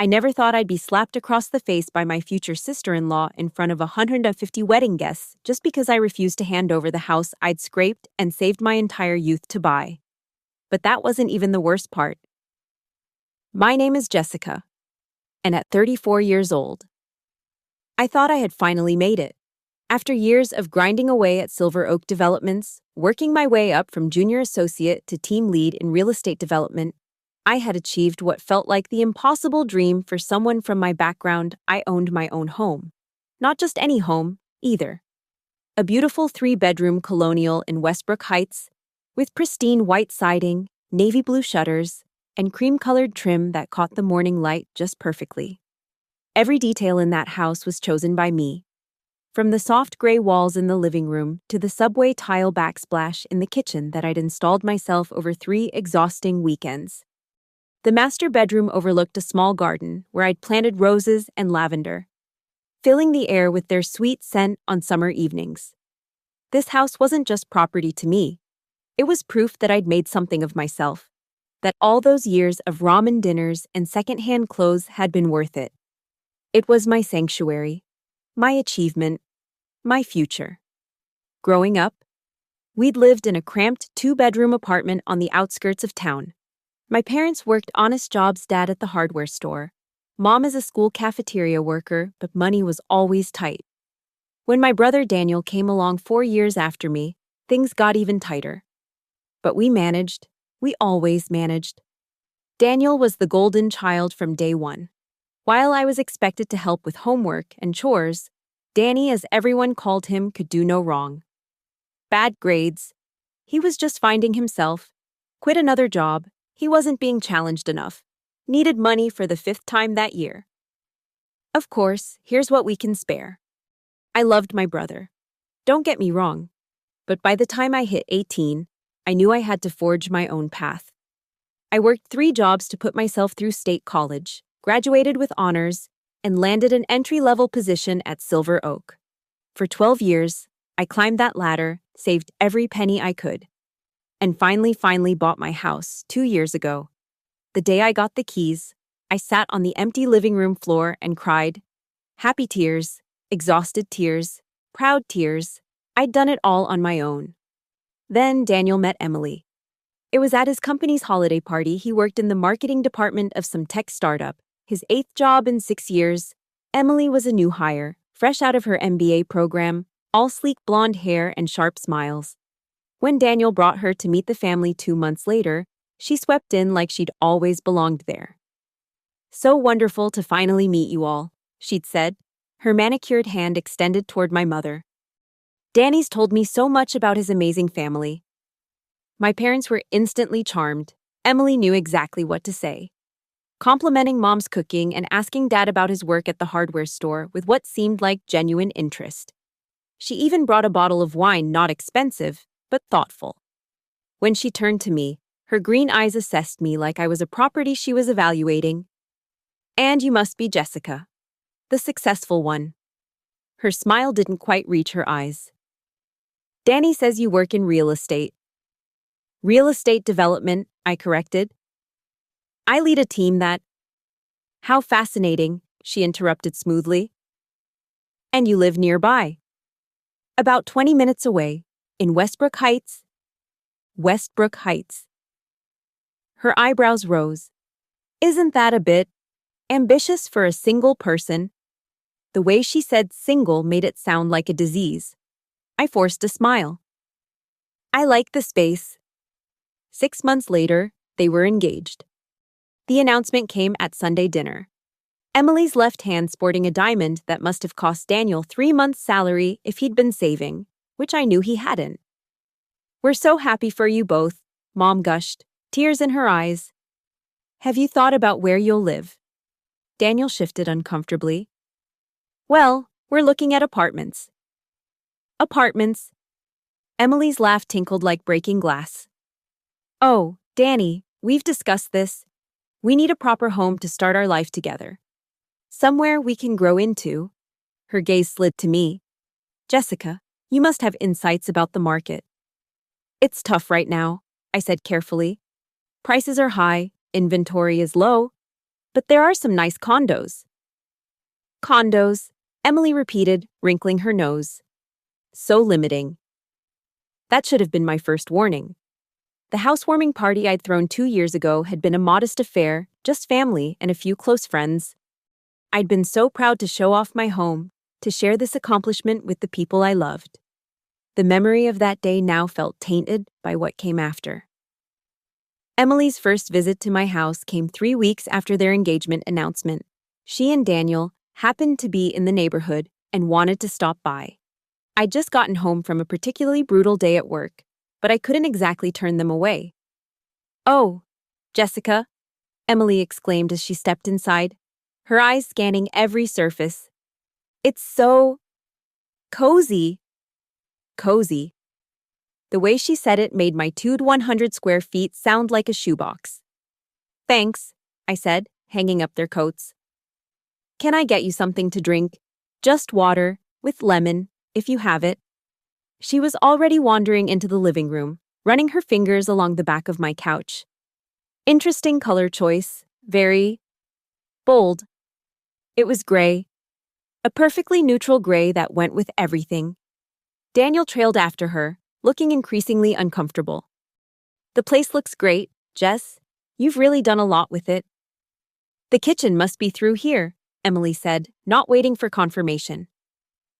I never thought I'd be slapped across the face by my future sister-in-law in front of 150 wedding guests just because I refused to hand over the house I'd scraped and saved my entire youth to buy. But that wasn't even the worst part. My name is Jessica, and at 34 years old, I thought I had finally made it. After years of grinding away at Silver Oak Developments, working my way up from junior associate to team lead in real estate development, I had achieved what felt like the impossible dream for someone from my background. I owned my own home. Not just any home, either. A beautiful 3-bedroom colonial in Westbrook Heights, with pristine white siding, navy blue shutters, and cream-colored trim that caught the morning light just perfectly. Every detail in that house was chosen by me. From the soft gray walls in the living room to the subway tile backsplash in the kitchen that I'd installed myself over 3 exhausting weekends. The master bedroom overlooked a small garden where I'd planted roses and lavender, filling the air with their sweet scent on summer evenings. This house wasn't just property to me. It was proof that I'd made something of myself, that all those years of ramen dinners and secondhand clothes had been worth it. It was my sanctuary, my achievement, my future. Growing up, we'd lived in a cramped 2-bedroom apartment on the outskirts of town. My parents worked honest jobs, dad at the hardware store, mom as a school cafeteria worker, but money was always tight. When my brother Daniel came along 4 years after me, things got even tighter. But we managed. We always managed. Daniel was the golden child from day one. While I was expected to help with homework and chores, Danny, as everyone called him, could do no wrong. Bad grades. He was just finding himself. Quit another job. He wasn't being challenged enough. Needed money for the 5th time that year. Of course, here's what we can spare. I loved my brother. Don't get me wrong. But by the time I hit 18, I knew I had to forge my own path. I worked 3 jobs to put myself through state college, graduated with honors, and landed an entry-level position at Silver Oak. For 12 years, I climbed that ladder, saved every penny I could, and finally bought my house 2 years ago. The day I got the keys, I sat on the empty living room floor and cried. Happy tears, exhausted tears, proud tears. I'd done it all on my own. Then Daniel met Emily. It was at his company's holiday party. He worked in the marketing department of some tech startup, his 8th job in 6 years. Emily was a new hire, fresh out of her MBA program, all sleek blonde hair and sharp smiles. When Daniel brought her to meet the family 2 months later, she swept in like she'd always belonged there. So wonderful to finally meet you all, she'd said, her manicured hand extended toward my mother. Danny's told me so much about his amazing family. My parents were instantly charmed. Emily knew exactly what to say. Complimenting mom's cooking and asking dad about his work at the hardware store with what seemed like genuine interest. She even brought a bottle of wine, not expensive, but thoughtful. When she turned to me, her green eyes assessed me like I was a property she was evaluating. And you must be Jessica, the successful one. Her smile didn't quite reach her eyes. Danny says you work in real estate. Real estate development, I corrected. I lead a team that... How fascinating, she interrupted smoothly. And you live nearby. About 20 minutes away, in Westbrook Heights. Westbrook Heights. Her eyebrows rose. Isn't that a bit ambitious for a single person? The way she said single made it sound like a disease. I forced a smile. I like the space. 6 months later, they were engaged. The announcement came at Sunday dinner. Emily's left hand sporting a diamond that must have cost Daniel 3 months' salary if he'd been saving, which I knew he hadn't. We're so happy for you both, Mom gushed, tears in her eyes. Have you thought about where you'll live? Daniel shifted uncomfortably. Well, we're looking at apartments. Apartments. Emily's laugh tinkled like breaking glass. Oh, Danny, we've discussed this. We need a proper home to start our life together. Somewhere we can grow into. Her gaze slid to me. Jessica, you must have insights about the market. It's tough right now, I said carefully. Prices are high, inventory is low. But there are some nice condos. Condos, Emily repeated, wrinkling her nose. So limiting. That should have been my first warning. The housewarming party I'd thrown 2 years ago had been a modest affair, just family and a few close friends. I'd been so proud to show off my home, to share this accomplishment with the people I loved. The memory of that day now felt tainted by what came after. Emily's first visit to my house came 3 weeks after their engagement announcement. She and Daniel happened to be in the neighborhood and wanted to stop by. I'd just gotten home from a particularly brutal day at work, but I couldn't exactly turn them away. "Oh, Jessica," Emily exclaimed as she stepped inside, her eyes scanning every surface. "It's so cozy." Cozy. The way she said it made my 100 square feet sound like a shoebox. "Thanks," I said, hanging up their coats. "Can I get you something to drink? Just water, with lemon, if you have it." She was already wandering into the living room, running her fingers along the back of my couch. Interesting color choice, very bold. It was gray. A perfectly neutral gray that went with everything. Daniel trailed after her, looking increasingly uncomfortable. "The place looks great, Jess. You've really done a lot with it." "The kitchen must be through here," Emily said, not waiting for confirmation.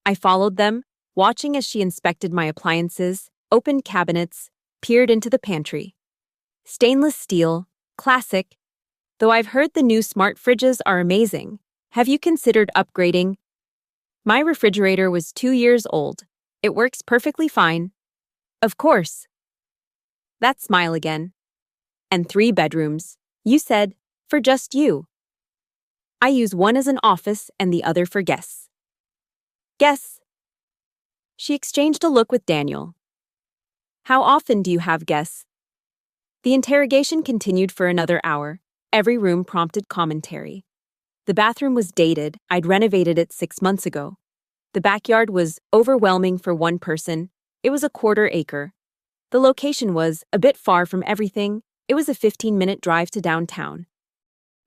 I followed them, watching as she inspected my appliances, opened cabinets, peered into the pantry. Stainless steel, classic. Though I've heard the new smart fridges are amazing. Have you considered upgrading? My refrigerator was 2 years old. It works perfectly fine. Of course. That smile again. And 3 bedrooms. You said, for just you. I use one as an office and the other for guests. Guests? She exchanged a look with Daniel. How often do you have guests? The interrogation continued for another hour. Every room prompted commentary. The bathroom was dated. I'd renovated it 6 months ago. The backyard was overwhelming for one person. It was a 1/4 acre. The location was a bit far from everything. It was a 15-minute drive to downtown.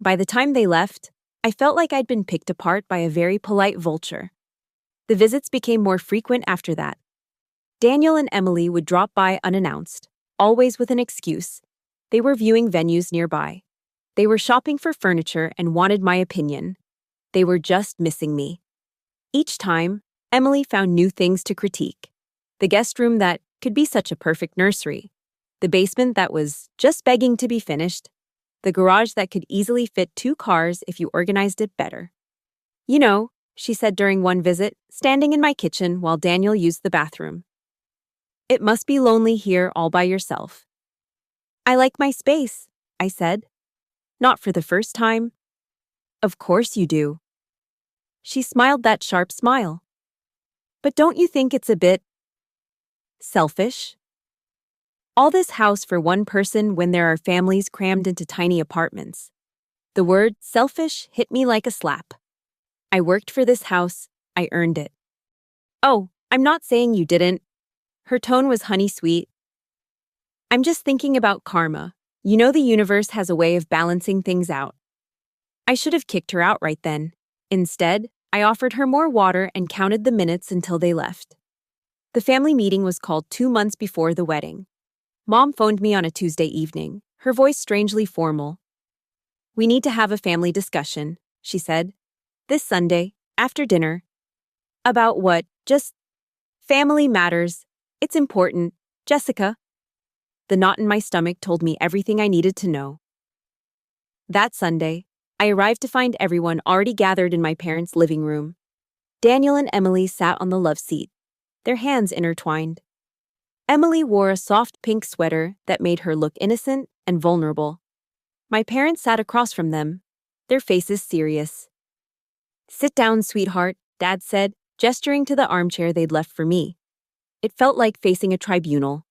By the time they left, I felt like I'd been picked apart by a very polite vulture. The visits became more frequent after that. Daniel and Emily would drop by unannounced, always with an excuse. They were viewing venues nearby. They were shopping for furniture and wanted my opinion. They were just missing me. Each time, Emily found new things to critique. The guest room that could be such a perfect nursery. The basement that was just begging to be finished. The garage that could easily fit 2 cars if you organized it better. "You know," she said during one visit, standing in my kitchen while Daniel used the bathroom. "It must be lonely here all by yourself." "I like my space," I said. Not for the first time. "Of course you do." She smiled that sharp smile. "But don't you think it's a bit selfish? All this house for one person when there are families crammed into tiny apartments." The word selfish hit me like a slap. I worked for this house. I earned it. "Oh, I'm not saying you didn't." Her tone was honey sweet. "I'm just thinking about karma. You know the universe has a way of balancing things out." I should have kicked her out right then. Instead, I offered her more water and counted the minutes until they left. The family meeting was called 2 months before the wedding. Mom phoned me on a Tuesday evening, her voice strangely formal. "We need to have a family discussion," she said. "This Sunday, after dinner." "About what? Just family matters. It's important, Jessica." The knot in my stomach told me everything I needed to know. That Sunday, I arrived to find everyone already gathered in my parents' living room. Daniel and Emily sat on the love seat, their hands intertwined. Emily wore a soft pink sweater that made her look innocent and vulnerable. My parents sat across from them, their faces serious. "Sit down, sweetheart," Dad said, gesturing to the armchair they'd left for me. It felt like facing a tribunal.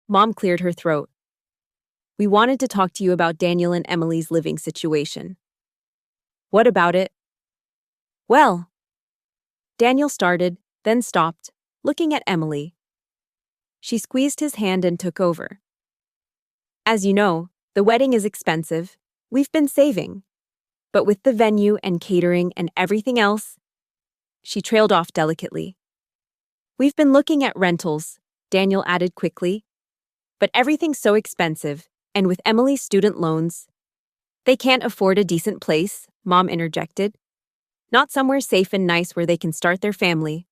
Mom cleared her throat. "We wanted to talk to you about Daniel and Emily's living situation." "What about it?" "Well," Daniel started, then stopped, looking at Emily. She squeezed his hand and took over. "As you know, the wedding is expensive. We've been saving." But with the venue and catering and everything else, she trailed off delicately. We've been looking at rentals, Daniel added quickly. But everything's so expensive, and with Emily's student loans, they can't afford a decent place, Mom interjected. Not somewhere safe and nice where they can start their family.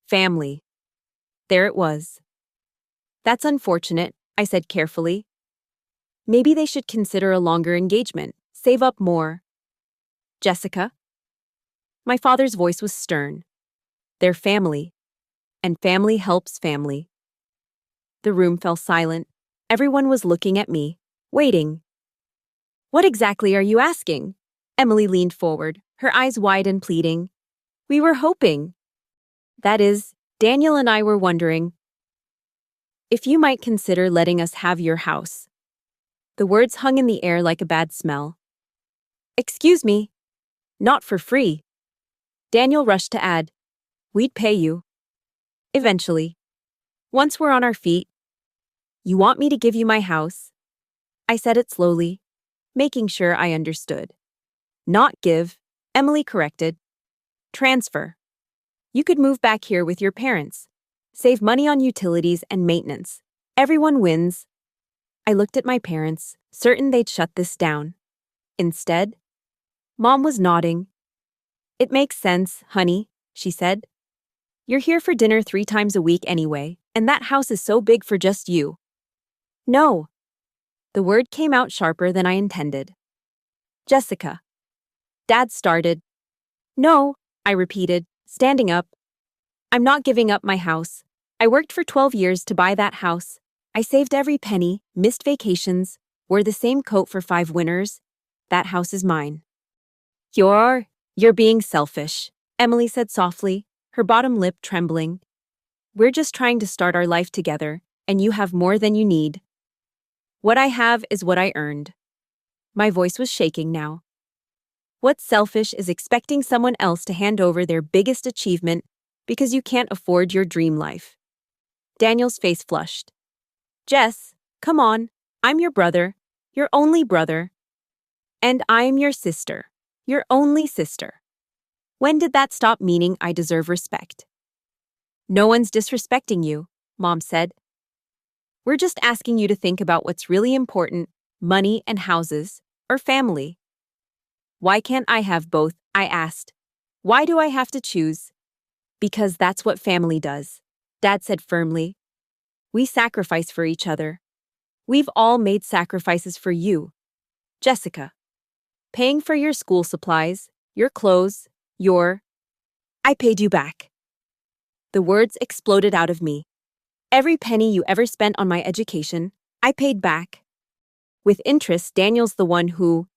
Family. There it was. That's unfortunate, I said carefully. Maybe they should consider a longer engagement, save up more. Jessica? My father's voice was stern. They're family, and family helps family. The room fell silent. Everyone was looking at me, waiting. What exactly are you asking? Emily leaned forward, her eyes wide and pleading. We were hoping. That is, Daniel and I were wondering if you might consider letting us have your house. The words hung in the air like a bad smell. Excuse me. Not for free. Daniel rushed to add, we'd pay you. Eventually. Once we're on our feet. You want me to give you my house? I said it slowly, making sure I understood. Not give, Emily corrected. Transfer. You could move back here with your parents. Save money on utilities and maintenance. Everyone wins. I looked at my parents, certain they'd shut this down. Instead, Mom was nodding. It makes sense, honey, she said. You're here for dinner 3 times a week anyway, and that house is so big for just you. No. The word came out sharper than I intended. Jessica. Dad started. No, I repeated, standing up. I'm not giving up my house. I worked for 12 years to buy that house. I saved every penny, missed vacations, wore the same coat for 5 winters. That house is mine. You're being selfish, Emily said softly, her bottom lip trembling. We're just trying to start our life together, and you have more than you need. What I have is what I earned. My voice was shaking now. What's selfish is expecting someone else to hand over their biggest achievement because you can't afford your dream life. Daniel's face flushed. Jess, come on, I'm your brother, your only brother. And I'm your sister, your only sister. When did that stop meaning I deserve respect? No one's disrespecting you, Mom said. We're just asking you to think about what's really important, money and houses, or family. Why can't I have both? I asked. Why do I have to choose? Because that's what family does, Dad said firmly. We sacrifice for each other. We've all made sacrifices for you. Jessica. Paying for your school supplies, your clothes, I paid you back. The words exploded out of me. Every penny you ever spent on my education, I paid back. With interest, Daniel's the one who...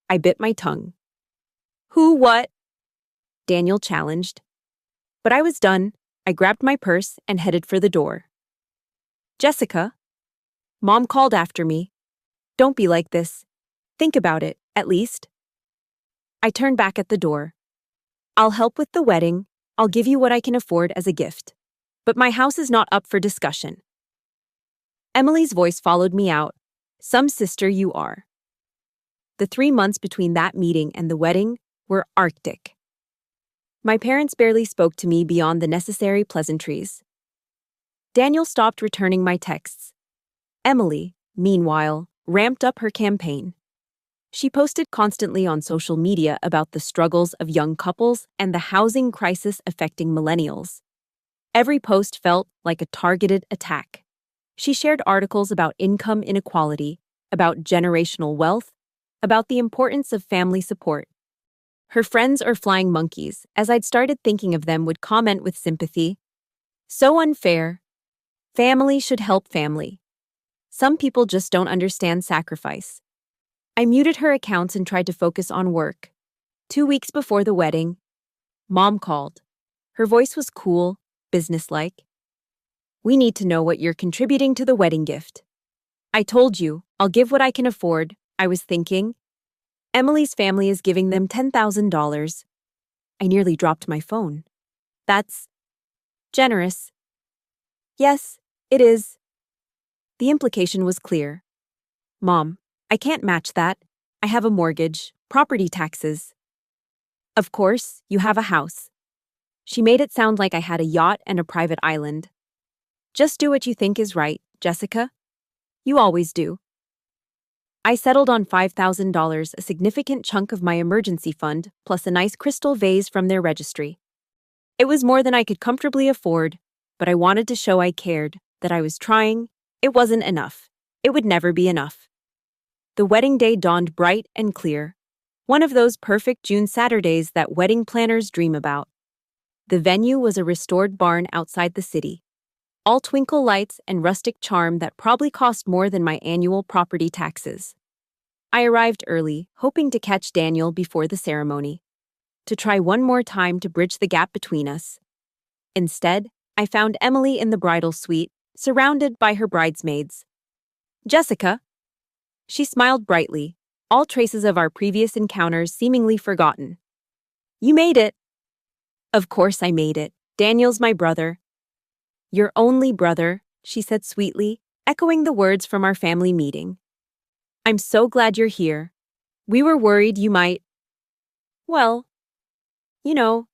I bit my tongue. Who what? Daniel challenged. But I was done. I grabbed my purse and headed for the door. Jessica? Mom called after me. Don't be like this. Think about it, at least. I turned back at the door. I'll help with the wedding. I'll give you what I can afford as a gift. But my house is not up for discussion. Emily's voice followed me out. Some sister you are. The 3 months between that meeting and the wedding were arctic. My parents barely spoke to me beyond the necessary pleasantries. Daniel stopped returning my texts. Emily, meanwhile, ramped up her campaign. She posted constantly on social media about the struggles of young couples and the housing crisis affecting millennials. Every post felt like a targeted attack. She shared articles about income inequality, about generational wealth, about the importance of family support. Her friends or flying monkeys, as I'd started thinking of them, would comment with sympathy. So unfair. Family should help family. Some people just don't understand sacrifice. I muted her accounts and tried to focus on work. 2 weeks before the wedding, Mom called. Her voice was cool, businesslike. We need to know what you're contributing to the wedding gift. I told you, I'll give what I can afford, I was thinking. Emily's family is giving them $10,000. I nearly dropped my phone. That's generous. Yes, it is. The implication was clear. Mom, I can't match that. I have a mortgage, Property taxes. Of course, you have a house. She made it sound like I had a yacht and a private island. Just do what you think is right, Jessica. You always do. I settled on $5,000, a significant chunk of my emergency fund, plus a nice crystal vase from their registry. It was more than I could comfortably afford, but I wanted to show I cared, that I was trying. It wasn't enough. It would never be enough. The wedding day dawned bright and clear. One of those perfect June Saturdays that wedding planners dream about. The venue was a restored barn outside the city. All twinkle lights and rustic charm that probably cost more than my annual property taxes. I arrived early, hoping to catch Daniel before the ceremony. To try one more time to bridge the gap between us. Instead, I found Emily in the bridal suite, surrounded by her bridesmaids. Jessica. She smiled brightly, all traces of our previous encounters seemingly forgotten. You made it. Of course I made it. Daniel's my brother. Your only brother, she said sweetly, echoing the words from our family meeting. I'm so glad you're here. We were worried you might. Well, you know.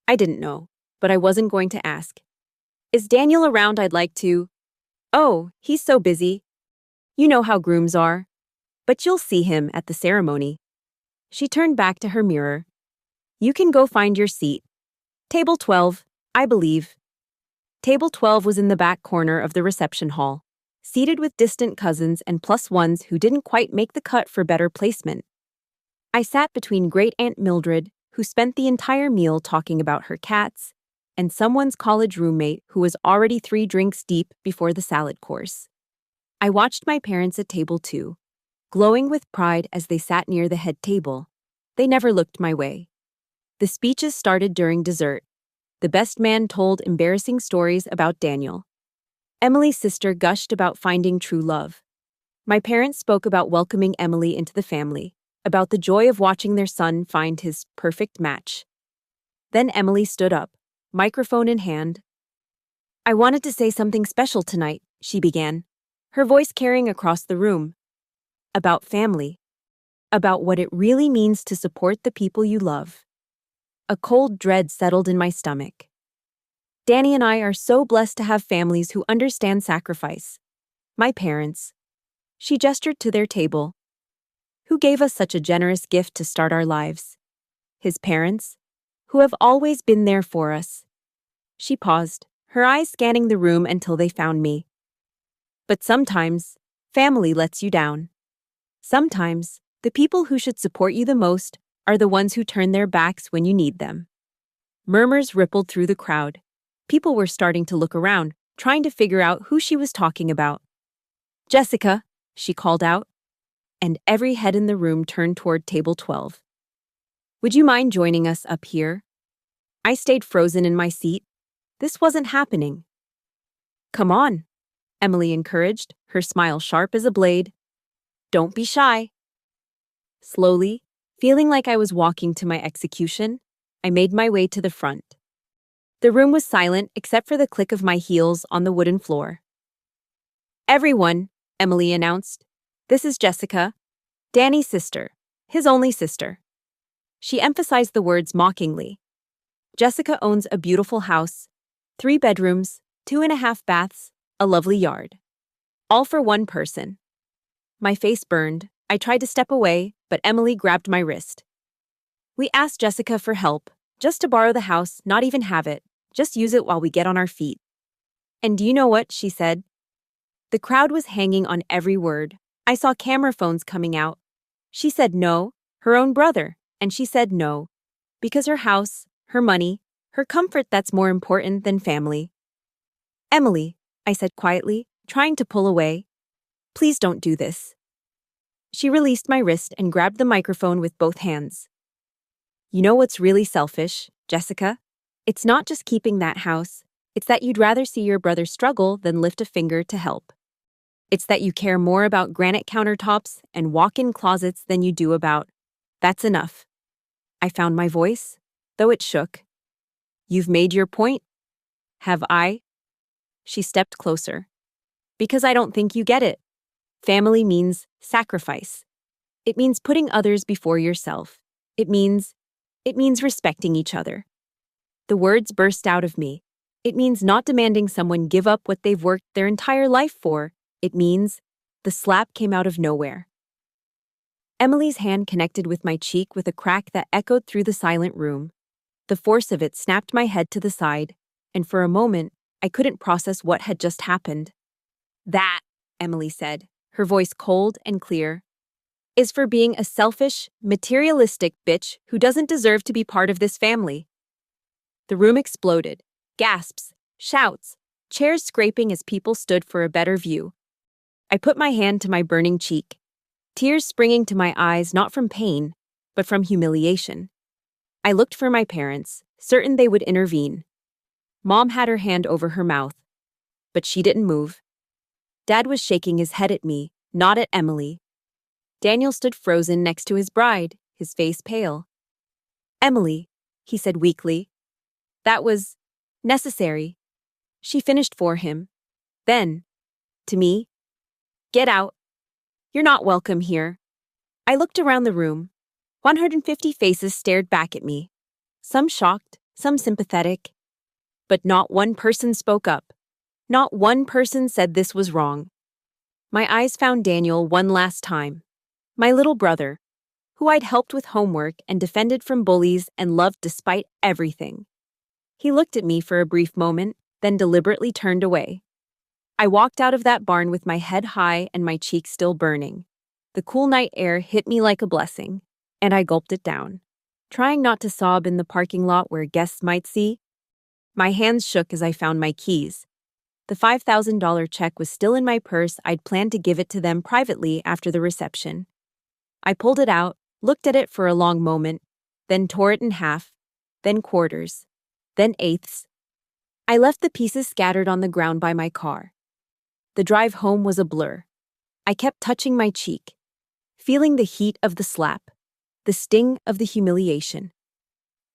I didn't know, but I wasn't going to ask. Is Daniel around? I'd like to. Oh, he's so busy. You know how grooms are. But you'll see him at the ceremony. She turned back to her mirror. You can go find your seat. Table 12, I believe. Table 12 was in the back corner of the reception hall, seated with distant cousins and plus ones who didn't quite make the cut for better placement. I sat between Great Aunt Mildred, who spent the entire meal talking about her cats, and someone's college roommate who was already 3 drinks deep before the salad course. I watched my parents at table 2, glowing with pride as they sat near the head table. They never looked my way. The speeches started during dessert. The best man told embarrassing stories about Daniel. Emily's sister gushed about finding true love. My parents spoke about welcoming Emily into the family, about the joy of watching their son find his perfect match. Then Emily stood up, microphone in hand. I wanted to say something special tonight, she began, her voice carrying across the room. About family. About what it really means to support the people you love. A cold dread settled in my stomach. Danny and I are so blessed to have families who understand sacrifice. My parents. She gestured to their table. Who gave us such a generous gift to start our lives. His parents, who have always been there for us. She paused, her eyes scanning the room until they found me. But sometimes, family lets you down. Sometimes, the people who should support you the most are the ones who turn their backs when you need them. Murmurs rippled through the crowd. People were starting to look around, trying to figure out who she was talking about. Jessica, she called out, and every head in the room turned toward table 12. Would you mind joining us up here? I stayed frozen in my seat. This wasn't happening. Come on, Emily encouraged, her smile sharp as a blade. Don't be shy. Slowly, feeling like I was walking to my execution, I made my way to the front. The room was silent except for the click of my heels on the wooden floor. Everyone, Emily announced. This is Jessica, Danny's sister, his only sister. She emphasized the words mockingly. Jessica owns a beautiful house, 3 bedrooms, 2.5 baths, a lovely yard. All for one person. My face burned. I tried to step away, but Emily grabbed my wrist. We asked Jessica for help, just to borrow the house, not even have it, just use it while we get on our feet. And do you know what she said? The crowd was hanging on every word. I saw camera phones coming out. She said no, her own brother, and she said no, because her house, her money, her comfort, that's more important than family. Emily, I said quietly, trying to pull away. Please don't do this. She released my wrist and grabbed the microphone with both hands. You know what's really selfish, Jessica? It's not just keeping that house. It's that you'd rather see your brother struggle than lift a finger to help. It's that you care more about granite countertops and walk-in closets than you do about, that's enough. I found my voice, though it shook. You've made your point. Have I? She stepped closer. Because I don't think you get it. Family means sacrifice. It means putting others before yourself. It means respecting each other. The words burst out of me. It means not demanding someone give up what they've worked their entire life for. It means the slap came out of nowhere. Emily's hand connected with my cheek with a crack that echoed through the silent room. The force of it snapped my head to the side, and for a moment, I couldn't process what had just happened. That, Emily said, her voice cold and clear, is for being a selfish, materialistic bitch who doesn't deserve to be part of this family. The room exploded. Gasps, shouts, chairs scraping as people stood for a better view. I put my hand to my burning cheek, tears springing to my eyes not from pain, but from humiliation. I looked for my parents, certain they would intervene. Mom had her hand over her mouth, but she didn't move. Dad was shaking his head at me, not at Emily. Daniel stood frozen next to his bride, his face pale. Emily, he said weakly. That was necessary. She finished for him. Then, to me, get out. You're not welcome here. I looked around the room. 150 faces stared back at me. Some shocked, some sympathetic. But not one person spoke up. Not one person said this was wrong. My eyes found Daniel one last time. My little brother, who I'd helped with homework and defended from bullies and loved despite everything. He looked at me for a brief moment, then deliberately turned away. I walked out of that barn with my head high and my cheeks still burning. The cool night air hit me like a blessing, and I gulped it down, trying not to sob in the parking lot where guests might see. My hands shook as I found my keys. The $5,000 check was still in my purse. I'd planned to give it to them privately after the reception. I pulled it out, looked at it for a long moment, then tore it in half, then quarters, then eighths. I left the pieces scattered on the ground by my car. The drive home was a blur. I kept touching my cheek, feeling the heat of the slap, the sting of the humiliation.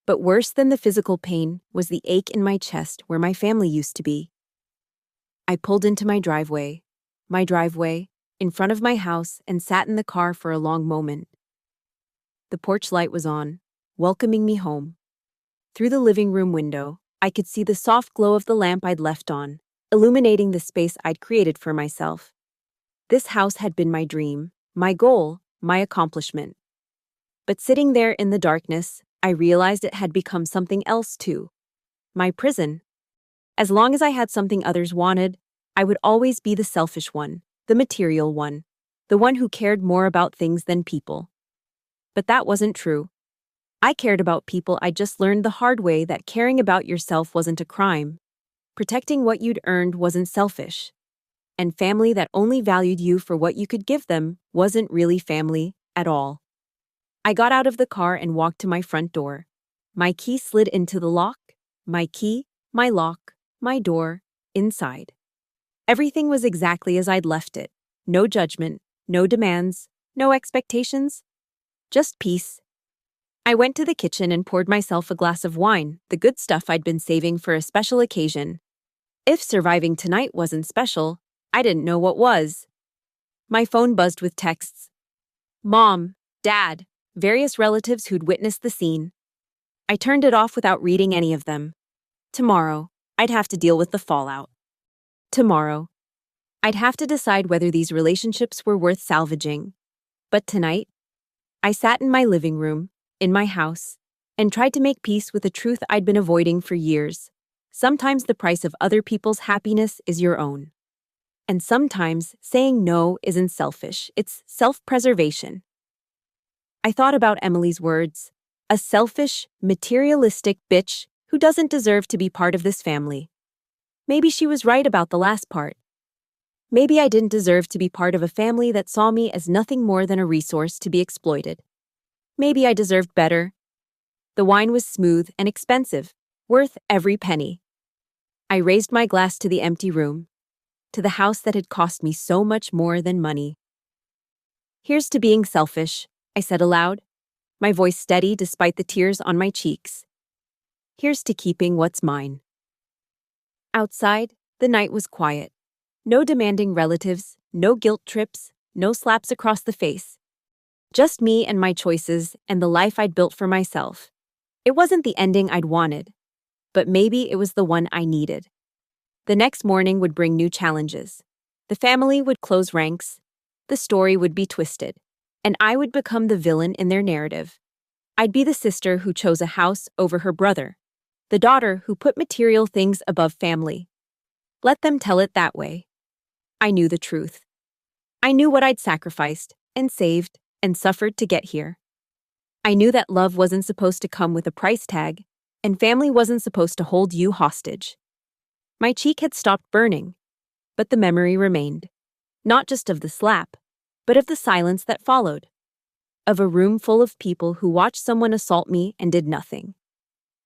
But worse than the physical pain was the ache in my chest where my family used to be. I pulled into my driveway, in front of my house, and sat in the car for a long moment. The porch light was on, welcoming me home. Through the living room window, I could see the soft glow of the lamp I'd left on, illuminating the space I'd created for myself. This house had been my dream, my goal, my accomplishment. But sitting there in the darkness, I realized it had become something else too. My prison. As long as I had something others wanted, I would always be the selfish one, the material one, the one who cared more about things than people. But that wasn't true. I cared about people. I just learned the hard way that caring about yourself wasn't a crime. Protecting what you'd earned wasn't selfish. And family that only valued you for what you could give them wasn't really family at all. I got out of the car and walked to my front door. My key slid into the lock. My key, my lock, my door, inside. Everything was exactly as I'd left it. No judgment, no demands, no expectations. Just peace. I went to the kitchen and poured myself a glass of wine, the good stuff I'd been saving for a special occasion. If surviving tonight wasn't special, I didn't know what was. My phone buzzed with texts. Mom, Dad, various relatives who'd witnessed the scene. I turned it off without reading any of them. Tomorrow, I'd have to deal with the fallout. Tomorrow, I'd have to decide whether these relationships were worth salvaging. But tonight, I sat in my living room, in my house, and tried to make peace with a truth I'd been avoiding for years. Sometimes the price of other people's happiness is your own. And sometimes saying no isn't selfish, it's self-preservation. I thought about Emily's words, a selfish, materialistic bitch who doesn't deserve to be part of this family. Maybe she was right about the last part. Maybe I didn't deserve to be part of a family that saw me as nothing more than a resource to be exploited. Maybe I deserved better. The wine was smooth and expensive, worth every penny. I raised my glass to the empty room, to the house that had cost me so much more than money. Here's to being selfish, I said aloud, my voice steady despite the tears on my cheeks. Here's to keeping what's mine. Outside, the night was quiet. No demanding relatives, no guilt trips, no slaps across the face. Just me and my choices and the life I'd built for myself. It wasn't the ending I'd wanted, but maybe it was the one I needed. The next morning would bring new challenges. The family would close ranks, the story would be twisted, and I would become the villain in their narrative. I'd be the sister who chose a house over her brother, the daughter who put material things above family. Let them tell it that way. I knew the truth. I knew what I'd sacrificed and saved and suffered to get here. I knew that love wasn't supposed to come with a price tag, and family wasn't supposed to hold you hostage. My cheek had stopped burning, but the memory remained. Not just of the slap, but of the silence that followed. Of a room full of people who watched someone assault me and did nothing.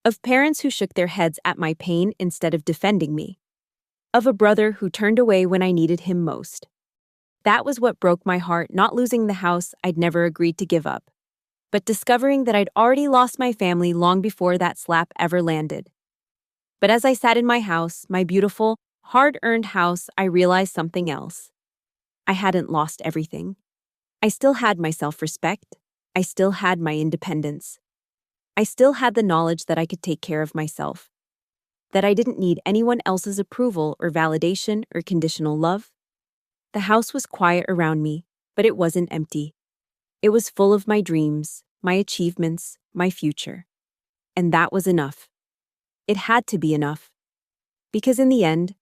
Of parents who shook their heads at my pain instead of defending me. Of a brother who turned away when I needed him most. That was what broke my heart, not losing the house I'd never agreed to give up, but discovering that I'd already lost my family long before that slap ever landed. But as I sat in my house, my beautiful, hard-earned house, I realized something else. I hadn't lost everything. I still had my self-respect. I still had my independence. I still had the knowledge that I could take care of myself, that I didn't need anyone else's approval or validation or conditional love. The house was quiet around me, but it wasn't empty. It was full of my dreams, my achievements, my future. And that was enough. It had to be enough. Because in the end,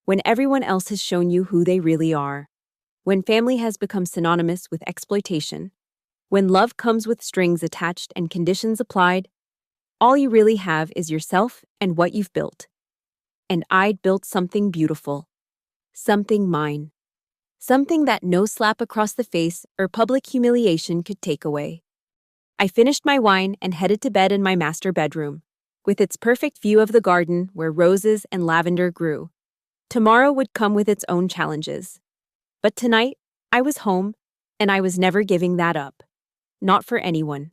when everyone else has shown you who they really are, when family has become synonymous with exploitation, when love comes with strings attached and conditions applied, all you really have is yourself and what you've built. And I'd built something beautiful. Something mine. Something that no slap across the face or public humiliation could take away. I finished my wine and headed to bed in my master bedroom, with its perfect view of the garden where roses and lavender grew. Tomorrow would come with its own challenges. But tonight, I was home, and I was never giving that up. Not for anyone.